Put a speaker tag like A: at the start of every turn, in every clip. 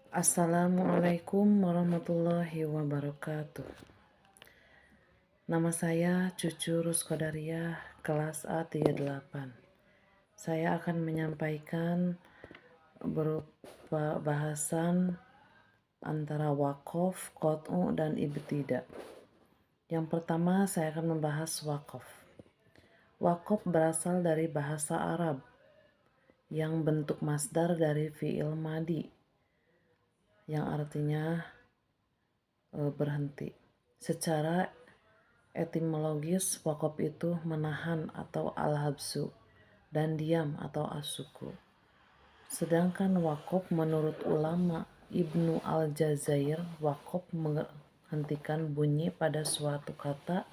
A: Assalamualaikum warahmatullahi wabarakatuh. Nama saya Cucu Ruskodariah, kelas A38. Saya akan menyampaikan berupa bahasan antara wakof, qot'u, dan ibtidah. Yang pertama saya akan membahas wakof. Wakof berasal dari bahasa Arab yang bentuk masdar dari fi'il madi yang artinya berhenti. Secara etimologis, wakof itu menahan atau al-habsu dan diam atau as-suku. Sedangkan wakof menurut ulama Ibnu Al-Jazair, wakof menghentikan bunyi pada suatu kata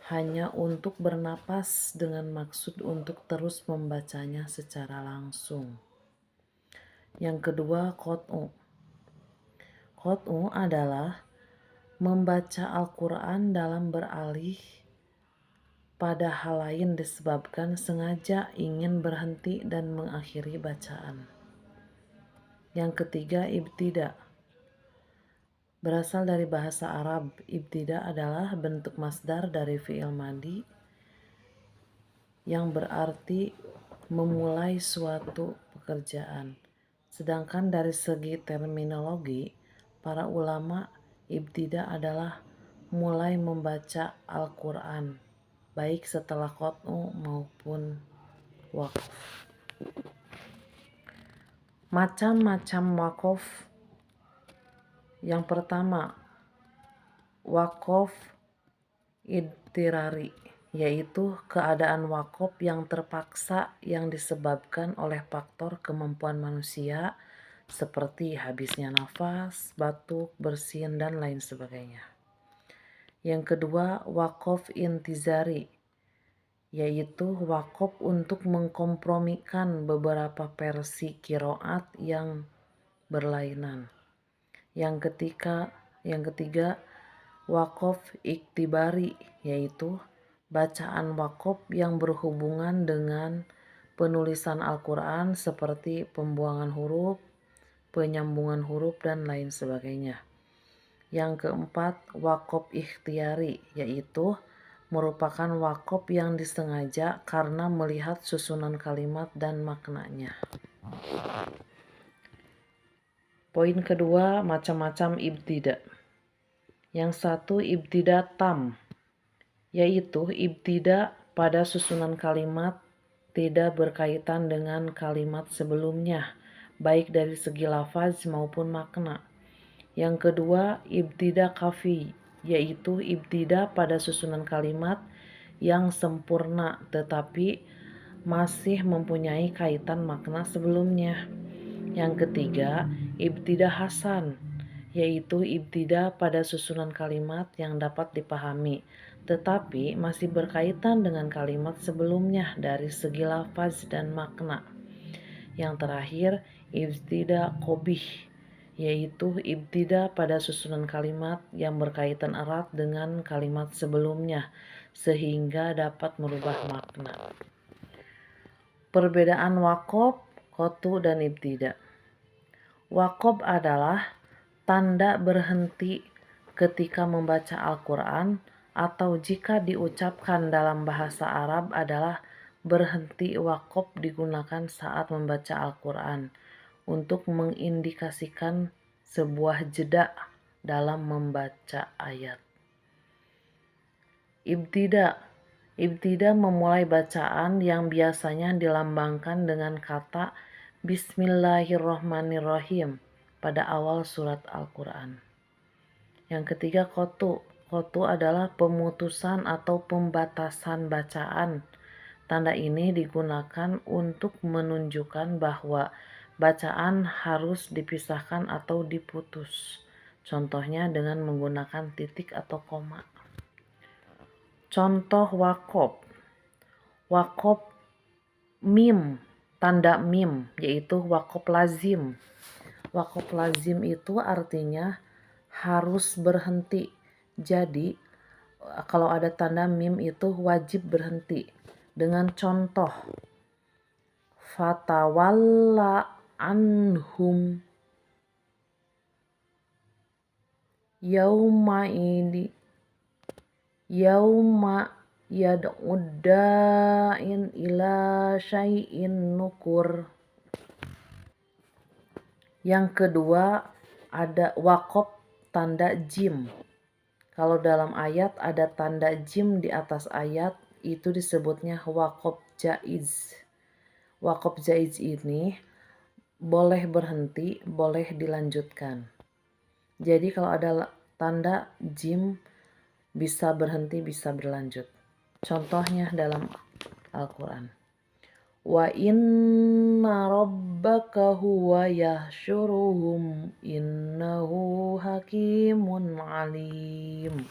A: hanya untuk bernapas dengan maksud untuk terus membacanya secara langsung. Yang kedua, qot'u. Qot'u adalah membaca Al-Quran dalam beralih pada hal lain disebabkan sengaja ingin berhenti dan mengakhiri bacaan. Yang ketiga, ibtidah. Berasal dari bahasa Arab, ibtidah adalah bentuk masdar dari fi'il madi yang berarti memulai suatu pekerjaan. Sedangkan dari segi terminologi, para ulama, ibtidah adalah mulai membaca Al-Quran, baik setelah qot'u maupun wakof. Macam-macam wakof. Yang pertama, wakof idtirari, yaitu keadaan wakof yang terpaksa yang disebabkan oleh faktor kemampuan manusia seperti habisnya nafas, batuk, bersin, dan lain sebagainya. Yang kedua, wakof intizari, yaitu wakof untuk mengkompromikan beberapa versi qiraat yang berlainan. Yang ketiga, wakof iktibari, yaitu bacaan wakof yang berhubungan dengan penulisan Al-Quran seperti pembuangan huruf, penyambungan huruf, dan lain sebagainya. Yang keempat, wakof ikhtiari, yaitu merupakan wakof yang disengaja karena melihat susunan kalimat dan maknanya. Poin kedua, macam-macam ibtidah. Yang satu, ibtidah tam, yaitu ibtidah pada susunan kalimat tidak berkaitan dengan kalimat sebelumnya, baik dari segi lafaz maupun makna. Yang kedua, ibtidah kafi, yaitu ibtidah pada susunan kalimat yang sempurna tetapi masih mempunyai kaitan makna sebelumnya. Yang ketiga, ibtidah hasan, yaitu ibtidah pada susunan kalimat yang dapat dipahami tetapi masih berkaitan dengan kalimat sebelumnya dari segi lafaz dan makna. Yang terakhir, ibtidah qobih, yaitu ibtidah pada susunan kalimat yang berkaitan erat dengan kalimat sebelumnya sehingga dapat merubah makna. Perbedaan wakof, qot'u, dan ibtidah. Wakof adalah tanda berhenti ketika membaca Al-Quran atau jika diucapkan dalam bahasa Arab adalah berhenti. Wakof digunakan saat membaca Al-Quran untuk mengindikasikan sebuah jeda dalam membaca ayat. Ibtidah memulai bacaan yang biasanya dilambangkan dengan kata Bismillahirrohmanirrohim pada awal surat Al-Quran. Yang ketiga, qot'u. Qot'u adalah pemutusan atau pembatasan bacaan. Tanda ini digunakan untuk menunjukkan bahwa bacaan harus dipisahkan atau diputus. Contohnya dengan menggunakan titik atau koma. Contoh wakof. Wakof mim, tanda mim, yaitu wakof lazim. Wakof lazim itu artinya harus berhenti. Jadi kalau ada tanda mim itu wajib berhenti. Dengan contoh, fatawalla anhum, yauma ini yauma yad'ud da'in ila syai'in nukur. Yang kedua ada waqaf tanda jim. Kalau dalam ayat ada tanda jim di atas ayat, itu disebutnya waqaf jaiz. Waqaf jaiz ini boleh berhenti, boleh dilanjutkan. Jadi kalau ada tanda jim bisa berhenti, bisa berlanjut. Contohnya dalam Al-Quran. Wa inna rabbaka huwa yahsyuruhum innahu hakimun alim.